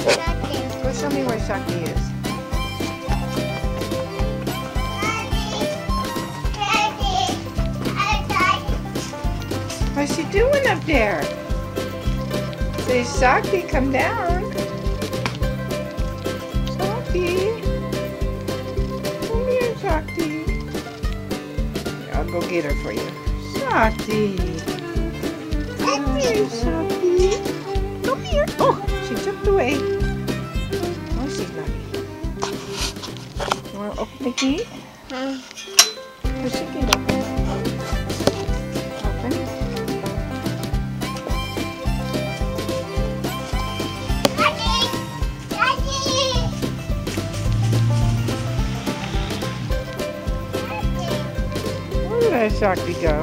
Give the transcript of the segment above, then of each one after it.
Go show me where Shakti is. What's she doing up there? Say, Shakti, come down. Shakti. Come here, Shakti. Here, I'll go get her for you. Shakti. Come here, Shakti. Come here. Oh, she jumped away. Oh, she's naughty. You want to open the gate? Push the gate open. Open. Where did Shakti go?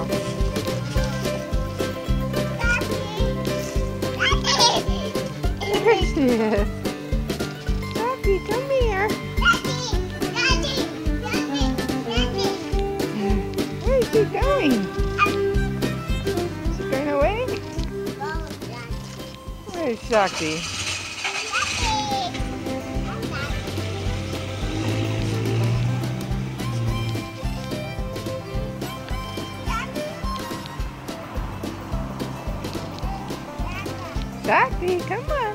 There she is. Shakti, come here. Where is she going? Is she going away? Where is Shakti? Shakti, come on.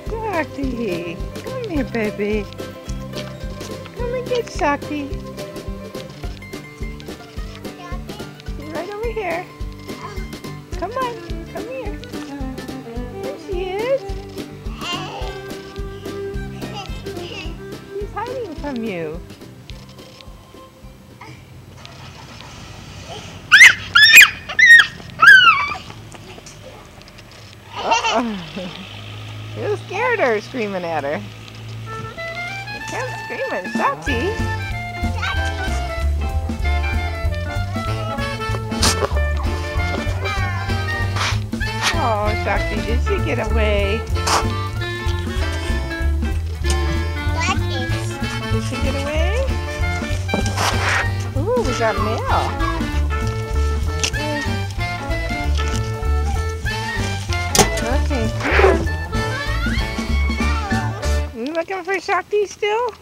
Shakti, come here, baby. Come and get Shakti. She's right over here. Come on, come here. There she is. She's hiding from you. You scared her, screaming at her. You kept screaming, Shakti. Oh, Shakti, did she get away? Did she get away? Ooh, we got mail. Okay, come on. You looking for Shakti still?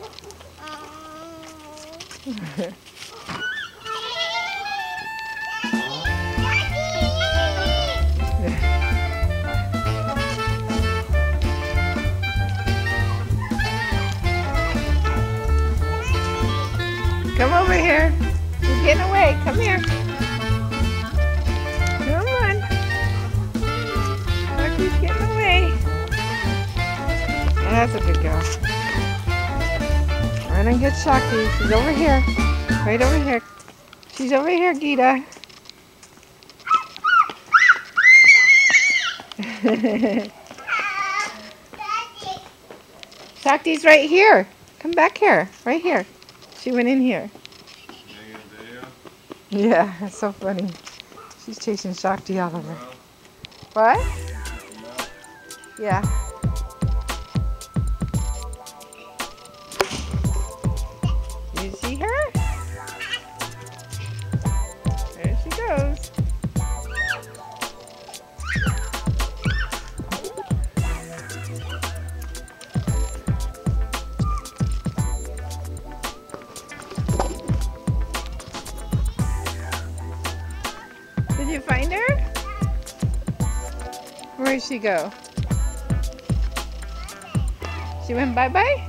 Come over here. She's getting away. Come here. Come on. Shakti's getting away. That's a good girl. Run and get Shakti. She's over here. Right over here. She's over here, Geeta. Shakti's right here. Come back here. Right here. She went in here. Yeah, that's so funny. She's chasing Shakti all over. What? Yeah. You see her? There she goes. Did you find her? Where'd she go? She went bye-bye?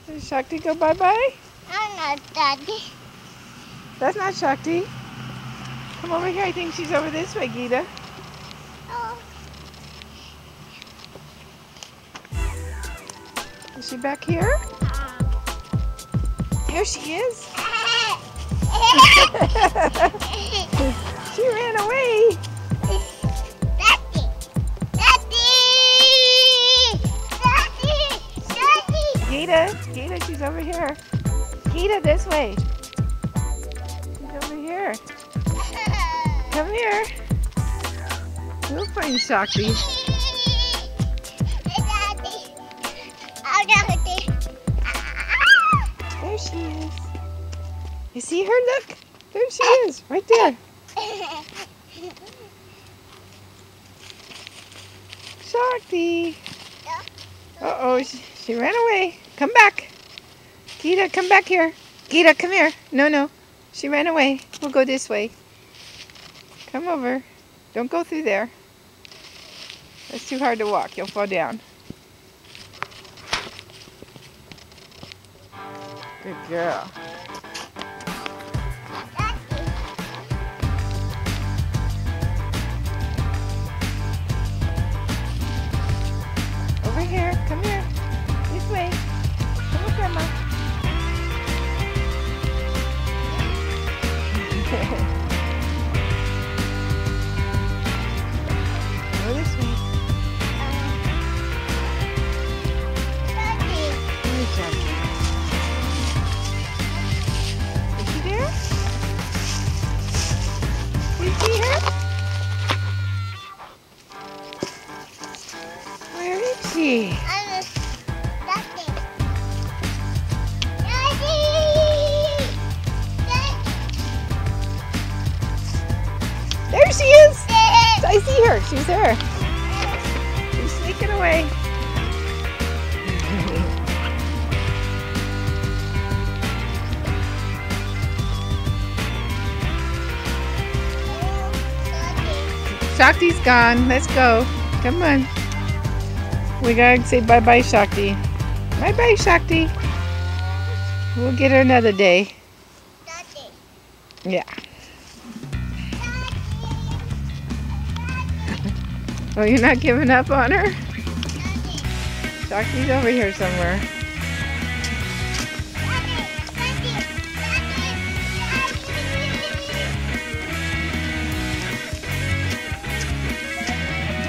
Did Shakti go bye-bye? I'm not Daddy. That's not Shakti. Come over here. I think she's over this way, Geeta. Oh. Is she back here? There she is. She ran away. Daddy. Daddy. Daddy. Daddy. Geeta, she's over here. Geeta, this way. She's over here. Come here. We'll find Shakti. Daddy. Oh, Daddy. There she is. You see her? Look. There she is. Right there. Shakti. Uh-oh, she ran away. Come back. Gita, come back here. Gita, come here. No, no. She ran away. We'll go this way. Come over. Don't go through there. It's too hard to walk. You'll fall down. Good girl. Over here. Come here. This way. Come with Grandma. Go this way. Where's Jackie? Is she there? Do you see her? Where is she? There she is! I see her. She's there. She's sneaking away. Shakti's gone. Let's go. Come on. We gotta say bye-bye, Shakti. Bye-bye, Shakti. We'll get her another day. Yeah. Oh, you're not giving up on her? Shakti's over here somewhere.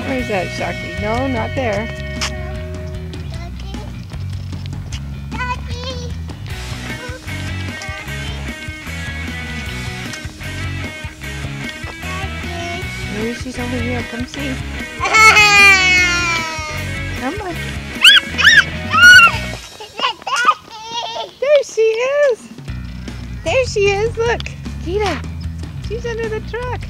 Where's that Shakti? No, not there. Maybe she's over here. Come see. Come on. There she is. There she is. Look. Gita. She's under the truck.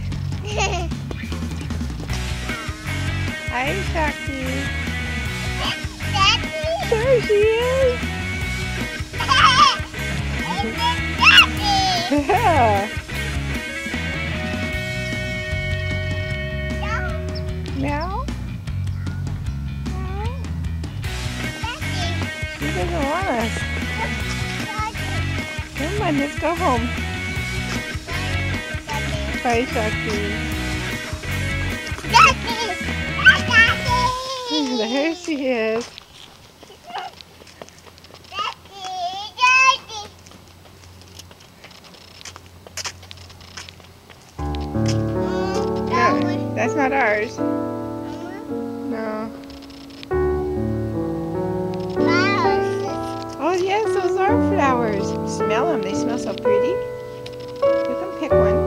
Hi, Shakti. There she is. Yeah. Meow? She doesn't want us. Come on, let's go home. Bye, Shakti. There she is. No, that's not ours. No. Oh yes, those are flowers. Smell them. They smell so pretty. You can pick one.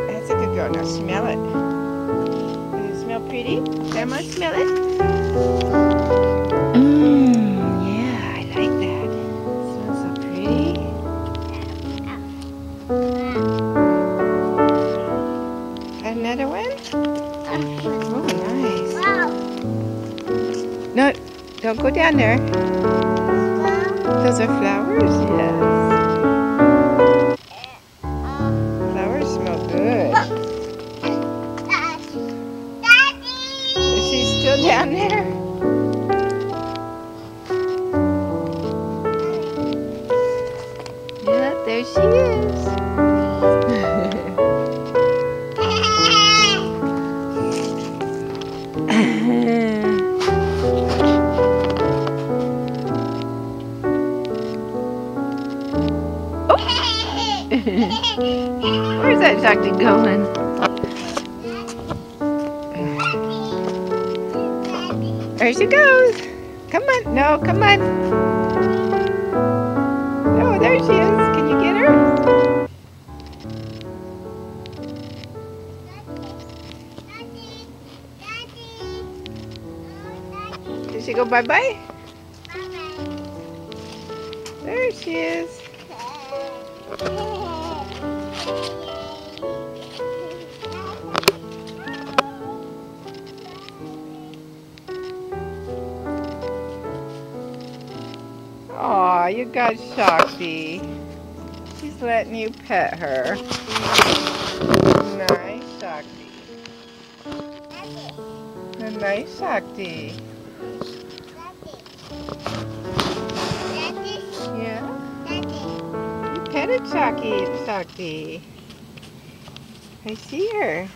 That's a good girl. Now smell it. Does it smell pretty? Grandma, smell it. Yeah, I like that. It smells so pretty. Another one? Oh, nice. No, don't go down there. Those are flowers? Yes. Flowers smell good. Is she still down there? Yeah, there she is. Where's that Shakti going? There she goes. Come on. No, come on. Oh, there she is. Can you get her? Did she go bye-bye? There she is. you've got Shakti. She's letting you pet her. Nice, Shakti. A nice Shakti. Yeah? You petted Shakti. I see her.